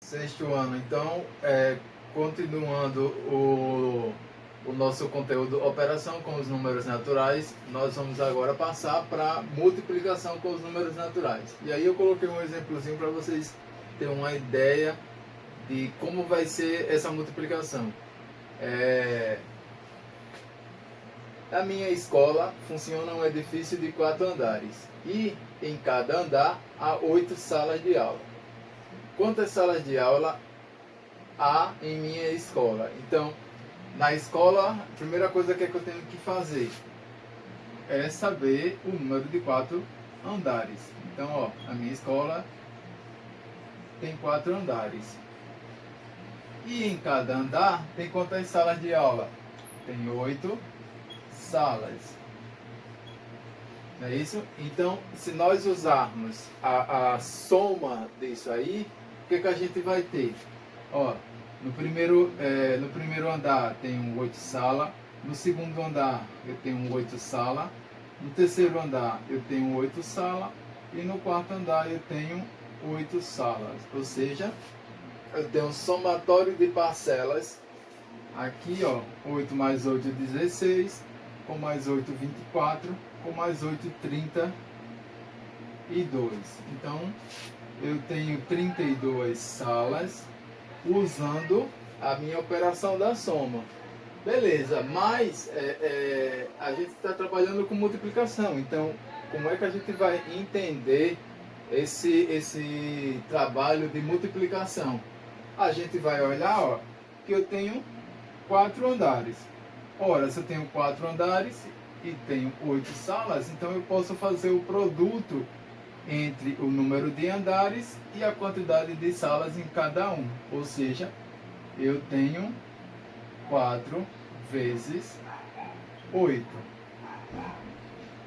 Sexto ano. Então, continuando o nosso conteúdo operação com os números naturais, nós vamos agora passar para multiplicação com os números naturais. E aí eu coloquei um exemplozinho para vocês terem uma ideia de como vai ser essa multiplicação. A minha escola funciona um edifício de 4 andares e em cada andar há 8 salas de aula. Quantas salas de aula há em minha escola? Então, na escola, a primeira coisa que eu tenho que fazer é saber o número de 4 andares. Então, ó, a minha escola tem 4 andares. E em cada andar tem quantas salas de aula? Tem 8 salas. Não é isso? Então, se nós usarmos a soma disso aí, o que a gente vai ter? Ó, no primeiro andar tem 8 salas, no segundo andar eu tenho 8 salas, no terceiro andar eu tenho 8 salas e no quarto andar eu tenho 8 salas. Ou seja, eu tenho um somatório de parcelas. Aqui, ó, 8 mais 8, 16, com mais 8, 24, com mais 8, 32. Então, eu tenho 32 salas usando a minha operação da soma. Beleza, mas a gente está trabalhando com multiplicação. Então, como é que a gente vai entender esse trabalho de multiplicação? A gente vai olhar, ó, que eu tenho 4 andares. Ora, se eu tenho 4 andares e tenho 8 salas, então eu posso fazer o produto entre o número de andares e a quantidade de salas em cada um. Ou seja, eu tenho 4 vezes 8.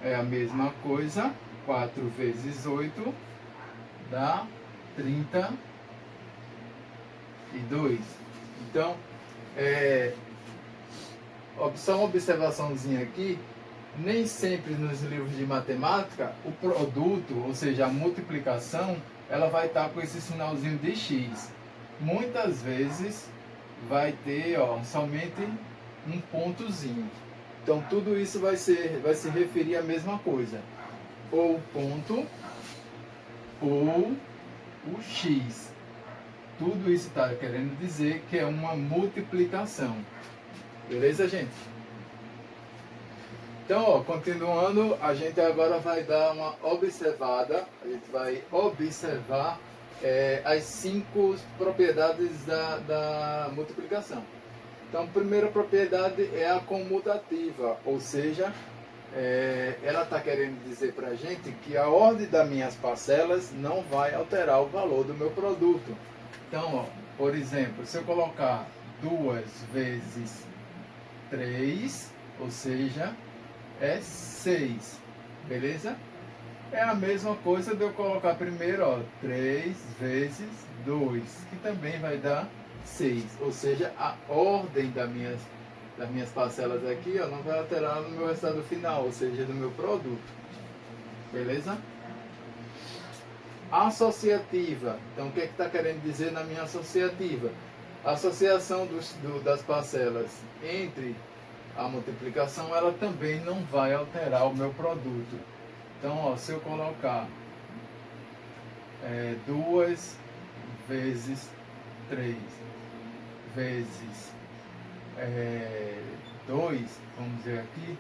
É a mesma coisa, 4 vezes 8 dá 32. Então, só uma observaçãozinha aqui, nem sempre nos livros de matemática o produto, ou seja, a multiplicação, ela vai estar com esse sinalzinho de x. Muitas vezes vai ter, ó, somente um pontozinho. Então tudo isso vai se referir à mesma coisa. Ou o ponto ou o x. Tudo isso está querendo dizer que é uma multiplicação. Beleza, gente? Então, ó, continuando, a gente agora vai dar uma observada, a gente vai observar as 5 propriedades da multiplicação. Então, a primeira propriedade é a comutativa, ou seja, ela está querendo dizer para a gente que a ordem das minhas parcelas não vai alterar o valor do meu produto. Então, ó, por exemplo, se eu colocar 2 vezes 3, ou seja, é 6, beleza? É a mesma coisa de eu colocar primeiro, ó, 3 vezes 2, que também vai dar 6. Ou seja, a ordem das minhas parcelas aqui, ó, não vai alterar no meu resultado final, ou seja, no meu produto. Beleza? Associativa. Então, o que está querendo dizer na minha associativa? A associação das parcelas entre a multiplicação, ela também não vai alterar o meu produto. Então, ó, se eu colocar 2 vezes 3 vezes 2, vamos dizer aqui,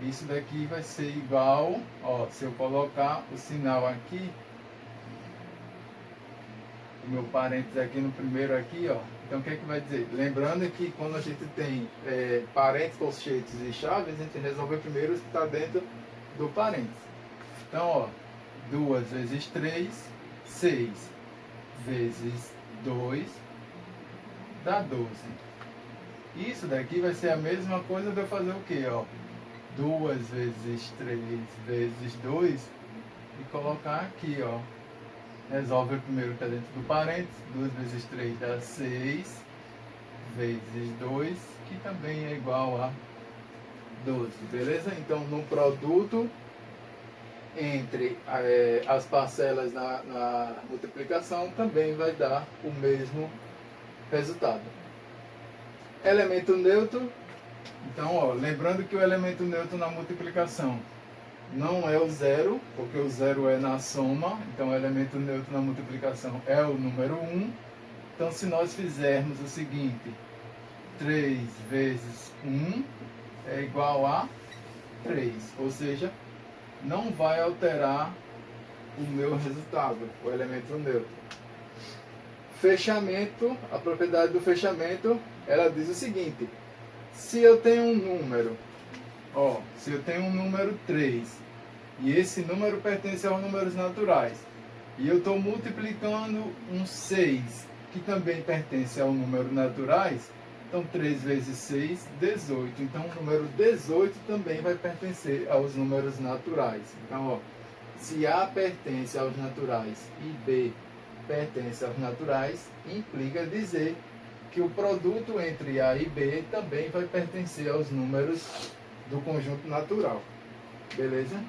isso daqui vai ser igual, ó, se eu colocar o sinal aqui, o meu parênteses aqui no primeiro aqui, ó, então o que é que vai dizer? Lembrando que quando a gente tem parênteses, colchetes e chaves, a gente resolve primeiro o que está dentro do parênteses. Então, ó, 2 vezes 3, 6 vezes 2 dá 12. Isso daqui vai ser a mesma coisa de eu fazer o quê? Ó, 2 vezes 3 vezes 2 e colocar aqui, ó. Resolve o primeiro que está dentro do parênteses. 2 vezes 3 dá 6 vezes 2, que também é igual a 12, beleza? Então, no produto entre as parcelas na multiplicação também vai dar o mesmo resultado. Elemento neutro, então, ó, lembrando que o elemento neutro na multiplicação não é o zero, porque o zero é na soma, então o elemento neutro na multiplicação é o número 1. Então, se nós fizermos o seguinte, 3 vezes 1 é igual a 3, ou seja, não vai alterar o meu resultado, o elemento neutro. Fechamento, a propriedade do fechamento, ela diz o seguinte: se eu tenho um número, ó, se eu tenho um número 3, e esse número pertence aos números naturais, e eu estou multiplicando um 6, que também pertence ao número naturais, então 3 vezes 6, 18. Então o número 18 também vai pertencer aos números naturais. Então, ó, se A pertence aos naturais e B pertence aos naturais, implica dizer que o produto entre A e B também vai pertencer aos números do conjunto natural. Beleza?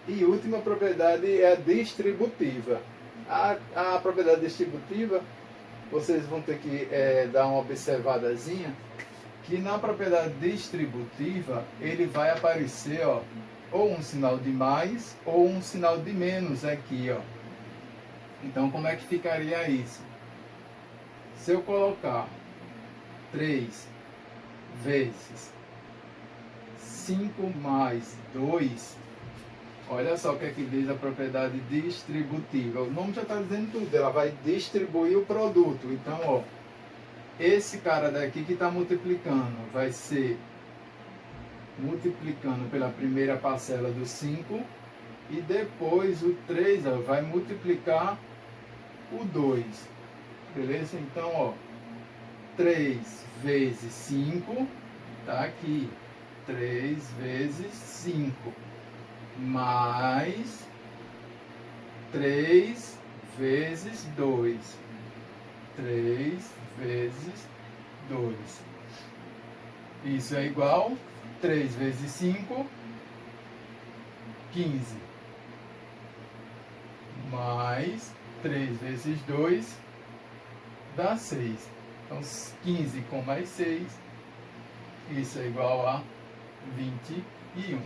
E última propriedade é a distributiva. A propriedade distributiva, vocês vão ter que dar uma observadazinha, que na propriedade distributiva ele vai aparecer, ó, ou um sinal de mais ou um sinal de menos aqui, ó. Então, como é que ficaria isso? Se eu colocar 3 vezes 5 mais 2, olha só o que é que diz a propriedade distributiva. O nome já está dizendo tudo, ela vai distribuir o produto. Então, ó, esse cara daqui que está multiplicando vai ser multiplicando pela primeira parcela do 5, e depois o 3, ó, vai multiplicar o 2. Beleza? Então, ó, 3 vezes 5, tá aqui, 3 vezes 5, mais 3 vezes 2, 3 vezes 2. Isso é igual 3 vezes 5, 15, mais 3 vezes 2 dá 6. Então, 15 com mais 6, isso é igual a 21.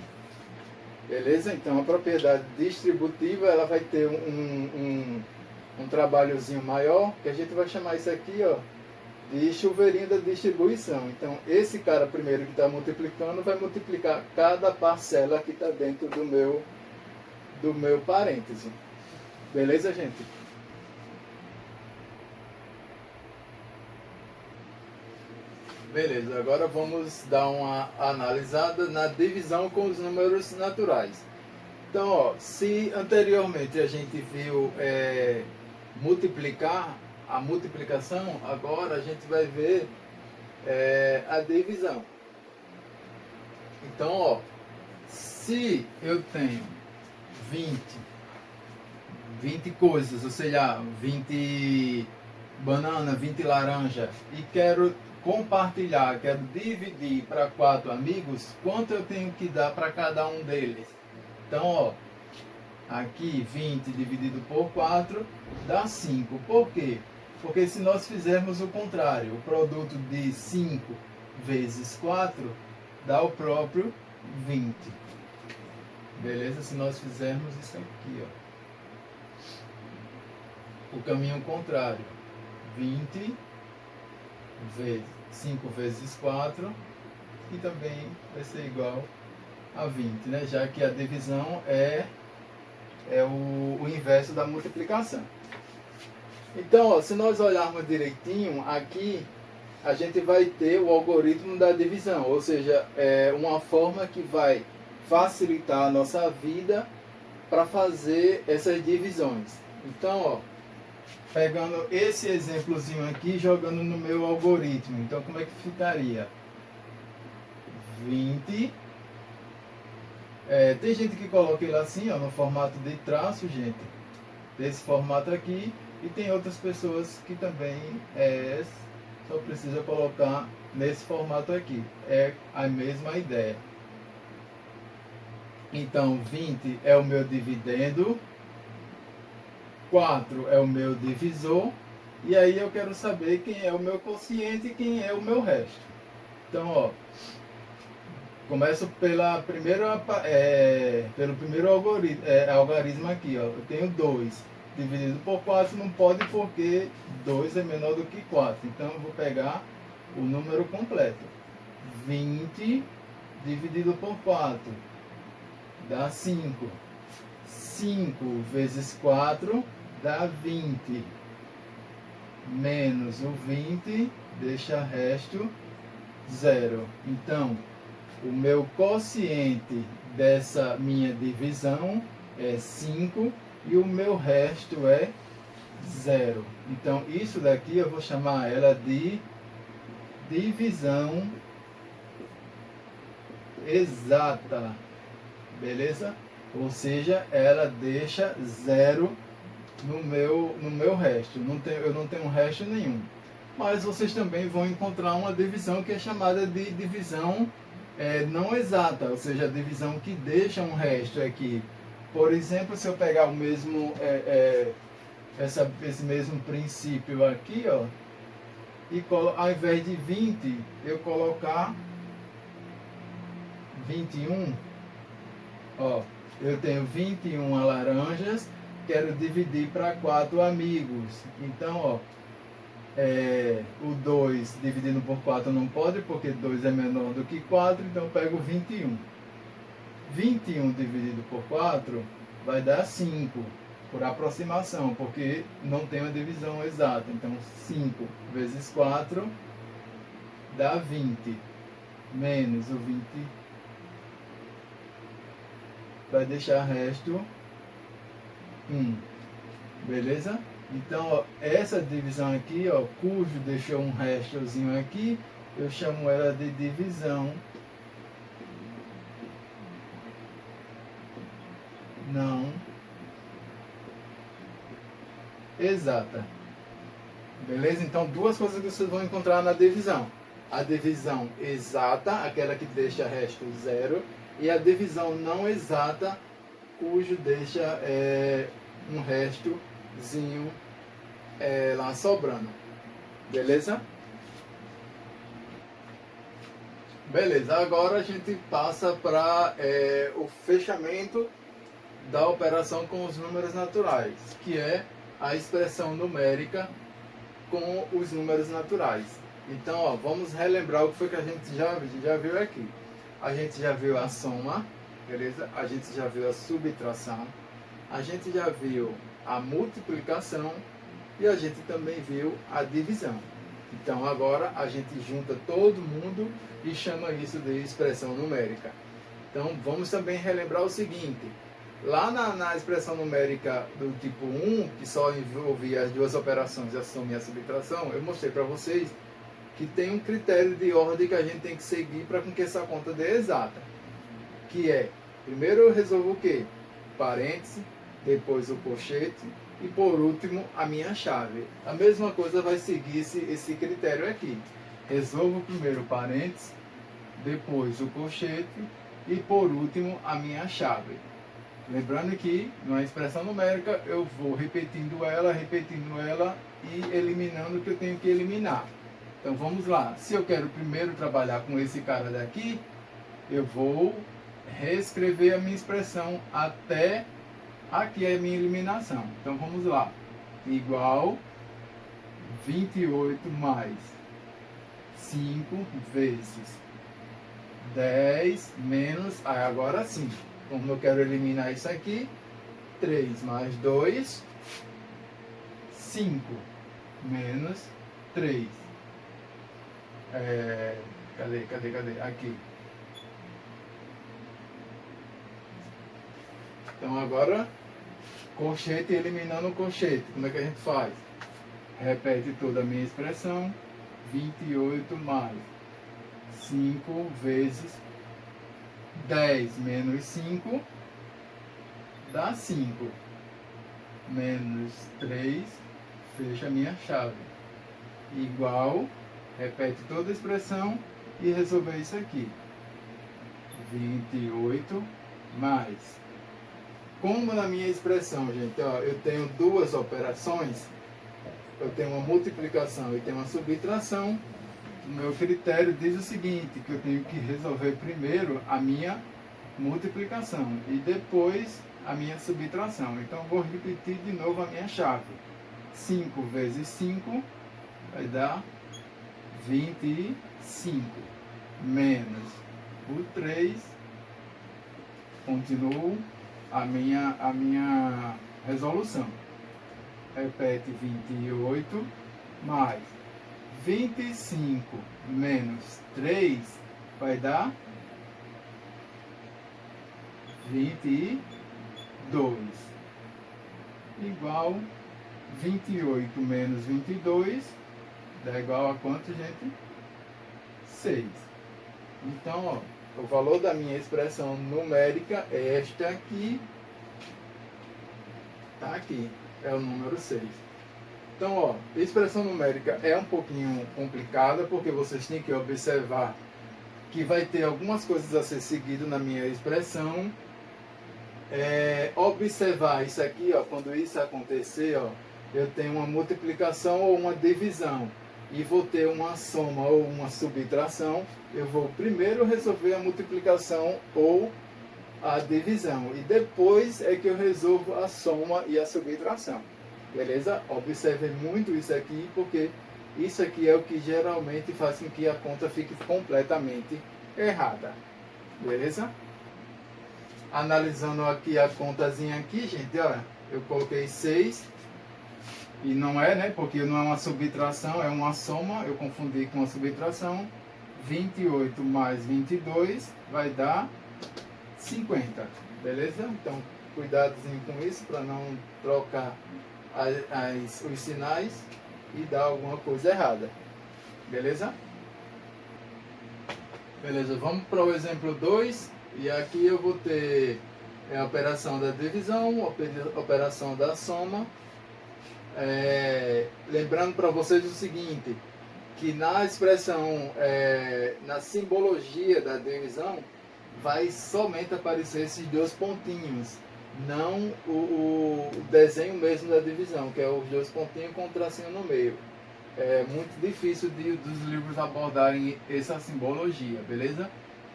Beleza? Então, a propriedade distributiva, ela vai ter um trabalhozinho maior, que a gente vai chamar isso aqui, ó, de chuveirinho da distribuição. Então, esse cara primeiro que está multiplicando vai multiplicar cada parcela que está dentro do meu parêntese. Beleza, gente? Beleza, agora vamos dar uma analisada na divisão com os números naturais. Então, ó, se anteriormente a gente viu multiplicar, a multiplicação, agora a gente vai ver a divisão. Então, ó, se eu tenho 20 coisas, ou seja, 20 banana, 20 laranja, e quero compartilhar, quero dividir para 4 amigos, quanto eu tenho que dar para cada um deles? Então, ó, aqui 20 dividido por 4 dá 5. Por quê? Porque se nós fizermos o contrário, o produto de 5 vezes 4 dá o próprio 20. Beleza? Se nós fizermos isso aqui, ó, o caminho contrário, 20 vezes 5 vezes 4, e também vai ser igual a 20, né? Já que a divisão é o inverso da multiplicação. Então, ó, se nós olharmos direitinho, aqui a gente vai ter o algoritmo da divisão, ou seja, uma forma que vai facilitar a nossa vida para fazer essas divisões. Então, ó, pegando esse exemplozinho aqui, jogando no meu algoritmo, então como é que ficaria? 20. Tem gente que coloca ele assim, ó, no formato de traço, gente, desse formato aqui, e tem outras pessoas que também Só precisa colocar nesse formato aqui. É a mesma ideia. Então, 20 é o meu dividendo, 4 é o meu divisor, e aí eu quero saber quem é o meu quociente e quem é o meu resto. Então, ó, começo pelo primeiro algarismo aqui, ó. Eu tenho 2 dividido por 4, não pode porque 2 é menor do que 4. Então eu vou pegar o número completo. 20 dividido por 4 dá 5. 5 vezes 4 dá 20. Menos o 20 deixa resto 0. Então, o meu quociente dessa minha divisão é 5 e o meu resto é 0. Então, isso daqui eu vou chamar ela de divisão exata. Beleza? Ou seja, ela deixa 0 no meu resto. Eu não tenho resto nenhum. Mas vocês também vão encontrar uma divisão que é chamada de divisão não exata, ou seja, a divisão que deixa um resto aqui. Por exemplo, se eu pegar o mesmo, esse mesmo princípio aqui, ó, e ao invés de 20, eu colocar 21, ó, eu tenho 21 laranjas, quero dividir para 4 amigos. Então, ó, o 2 dividido por 4 não pode, porque 2 é menor do que 4, então eu pego 21. 21 dividido por 4 vai dar 5, por aproximação, porque não tem uma divisão exata. Então 5 vezes 4 dá 20, menos o 20 vai deixar resto 1. Beleza? Então, ó, essa divisão aqui, ó, cujo deixou um restozinho aqui, eu chamo ela de divisão não exata. Beleza? Então, duas coisas que vocês vão encontrar na divisão. A divisão exata, aquela que deixa resto 0, e a divisão não exata, cujo deixa um restozinho lá sobrando. Beleza? Beleza, agora a gente passa para o fechamento da operação com os números naturais, que é a expressão numérica com os números naturais. Então, ó, vamos relembrar o que foi que a gente já viu aqui. A gente já viu a soma, beleza? A gente já viu a subtração, a gente já viu a multiplicação e a gente também viu a divisão. Então, agora a gente junta todo mundo e chama isso de expressão numérica. Então, vamos também relembrar o seguinte. Lá na expressão numérica do tipo 1, que só envolvia as duas operações, a soma e a subtração, eu mostrei para vocês que tem um critério de ordem que a gente tem que seguir para que essa conta dê exata. Que é, primeiro eu resolvo o quê? Parêntese, depois o colchete e por último a minha chave. A mesma coisa vai seguir esse critério aqui. Resolvo primeiro o parêntese, depois o colchete e por último a minha chave. Lembrando que na expressão numérica eu vou repetindo ela e eliminando o que eu tenho que eliminar. Então vamos lá. Se eu quero primeiro trabalhar com esse cara daqui, eu vou reescrever a minha expressão até aqui é a minha eliminação. Então vamos lá. Igual 28 mais 5 vezes 10 menos... agora sim. Como eu quero eliminar isso aqui, 3 mais 2, 5 menos 3. Cadê? Aqui. Então agora, colchete eliminando o colchete. Como é que a gente faz? Repete toda a minha expressão. 28 mais 5 vezes 10 menos 5 dá 5. Menos 3, fecha a minha chave. Igual Repete toda a expressão e resolver isso aqui. 28 mais. Como na minha expressão, gente, ó, eu tenho duas operações, eu tenho uma multiplicação e tenho uma subtração, o meu critério diz o seguinte, que eu tenho que resolver primeiro a minha multiplicação e depois a minha subtração. Então, eu vou repetir de novo a minha chave. 5 vezes 5 vai dar 25, menos o 3, continuo a minha resolução. Repete 28 mais 25 menos 3 vai dar 22, igual 28 menos 22 dá igual a quanto, gente? 6. Então, ó, o valor da minha expressão numérica é esta aqui, tá aqui, é o número 6. Então, ó, a expressão numérica é um pouquinho complicada, porque vocês têm que observar que vai ter algumas coisas a ser seguido na minha expressão. Observar isso aqui, ó, quando isso acontecer, ó, eu tenho uma multiplicação ou uma divisão e vou ter uma soma ou uma subtração, eu vou primeiro resolver a multiplicação ou a divisão e depois é que eu resolvo a soma e a subtração. Beleza? Observe muito isso aqui, porque isso aqui é o que geralmente faz com que a conta fique completamente errada. Beleza? Analisando aqui a contazinha aqui, gente, olha, eu coloquei 6 e não é, né? Porque não é uma subtração, é uma soma, eu confundi com uma subtração. 28 mais 22 vai dar 50, beleza? Então, cuidadozinho com isso para não trocar os sinais e dar alguma coisa errada, beleza? Beleza, vamos para o exemplo 2 e aqui eu vou ter a operação da divisão, a operação da soma. Lembrando para vocês o seguinte, que na expressão, na simbologia da divisão, vai somente aparecer esses dois pontinhos, não o desenho mesmo da divisão, que é os dois pontinhos com um tracinho no meio. É muito difícil dos livros abordarem essa simbologia, beleza?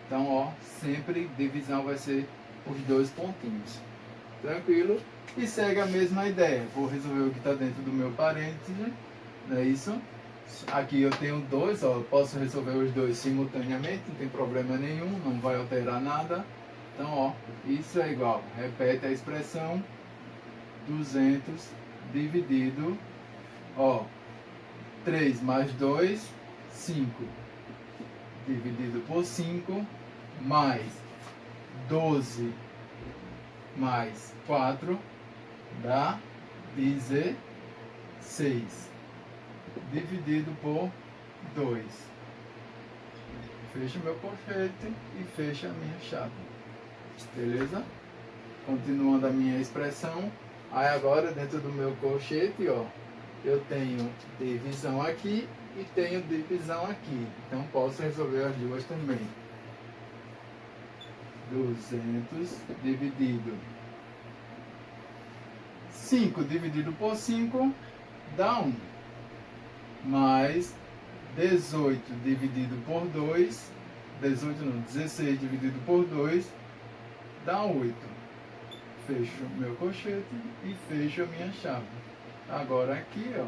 Então, ó, sempre divisão vai ser os dois pontinhos. Tranquilo? E segue a mesma ideia. Vou resolver o que está dentro do meu parêntese, não é isso? Aqui eu tenho dois, ó, eu posso resolver os dois simultaneamente, não tem problema nenhum, não vai alterar nada. Então, ó, isso é igual, repete a expressão, 200 dividido, ó, 3 mais 2, 5, dividido por 5, mais 12 mais 4, dá 16, dividido por 2. Fecho meu colchete e fecho a minha chave. Beleza? Continuando a minha expressão. Aí agora dentro do meu colchete, ó, eu tenho divisão aqui e tenho divisão aqui. Então posso resolver as duas também. 200 dividido 5 dividido por 5 dá 1. Mais 18 dividido por 2, 18 não, 16 dividido por 2 dá 8. Fecho meu colchete e fecho a minha chave. Agora aqui, ó,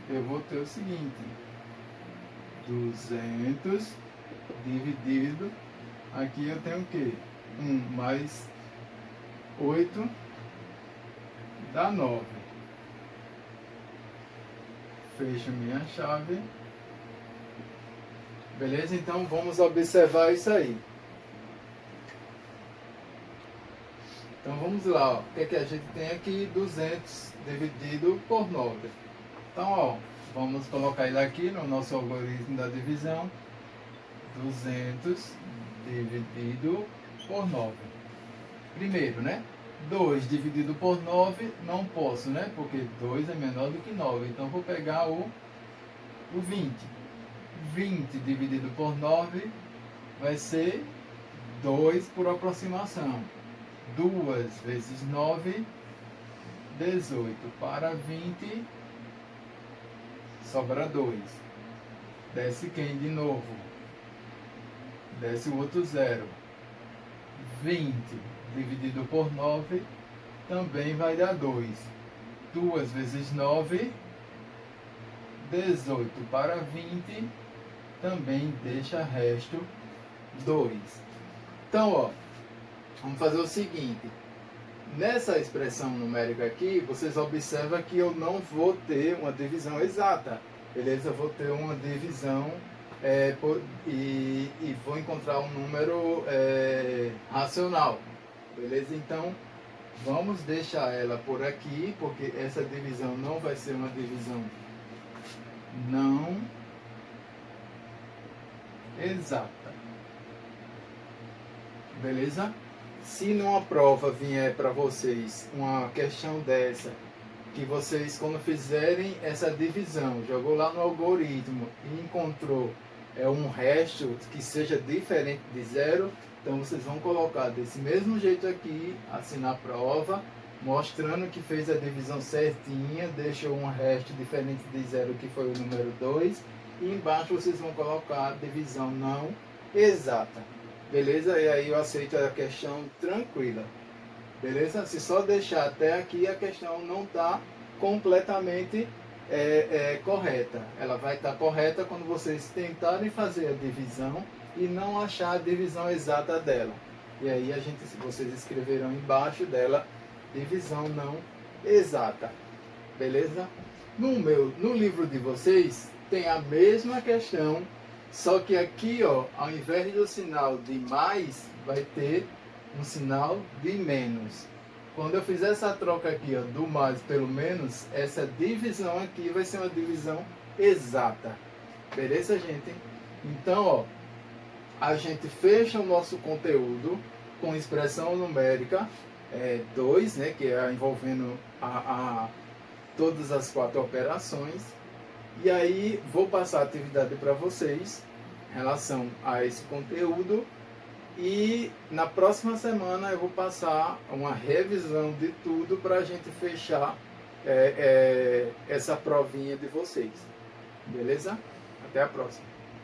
eu vou ter o seguinte, 200 dividido, aqui eu tenho o quê? 1 mais 8 dá 9. Fecho minha chave. Beleza? Então vamos observar isso aí. Então vamos lá, ó. O que é que a gente tem aqui? 200 dividido por 9. Então, ó, vamos colocar ele aqui no nosso algoritmo da divisão. 200 dividido por 9. Primeiro, né? 2 dividido por 9, não posso, né? Porque 2 é menor do que 9. Então, vou pegar o 20. 20 dividido por 9 vai ser 2 por aproximação. 2 vezes 9, 18. Para 20, sobra 2. Desce quem de novo? Desce o outro 0. 20 dividido por 9 também vai dar 2. 2 vezes 9, 18. Para 20, também deixa resto 2. Então, ó, vamos fazer o seguinte. Nessa expressão numérica aqui, vocês observam que eu não vou ter uma divisão exata. Beleza? Eu vou ter uma divisão e vou encontrar um número racional. Beleza? Então, vamos deixar ela por aqui, porque essa divisão não vai ser uma divisão não exata. Beleza? Se numa prova vier para vocês uma questão dessa, que vocês, quando fizerem essa divisão, jogou lá no algoritmo e encontrou um resto que seja diferente de 0, então vocês vão colocar desse mesmo jeito aqui, assim na prova, mostrando que fez a divisão certinha, deixou um resto diferente de 0, que foi o número 2, e embaixo vocês vão colocar a divisão não exata. Beleza? E aí eu aceito a questão tranquila. Beleza? Se só deixar até aqui, a questão não está completamente correta. Ela vai estar correta quando vocês tentarem fazer a divisão e não achar a divisão exata dela. E aí vocês escreverão embaixo dela divisão não exata. Beleza? No livro de vocês tem a mesma questão, só que aqui, ó, ao invés do sinal de mais, vai ter um sinal de menos. Quando eu fizer essa troca aqui, ó, do mais pelo menos, essa divisão aqui vai ser uma divisão exata. Beleza, gente? Então, ó, a gente fecha o nosso conteúdo com expressão numérica 2, né, que é envolvendo todas as 4 operações. E aí vou passar a atividade para vocês em relação a esse conteúdo. E na próxima semana eu vou passar uma revisão de tudo para a gente fechar essa provinha de vocês. Beleza? Até a próxima.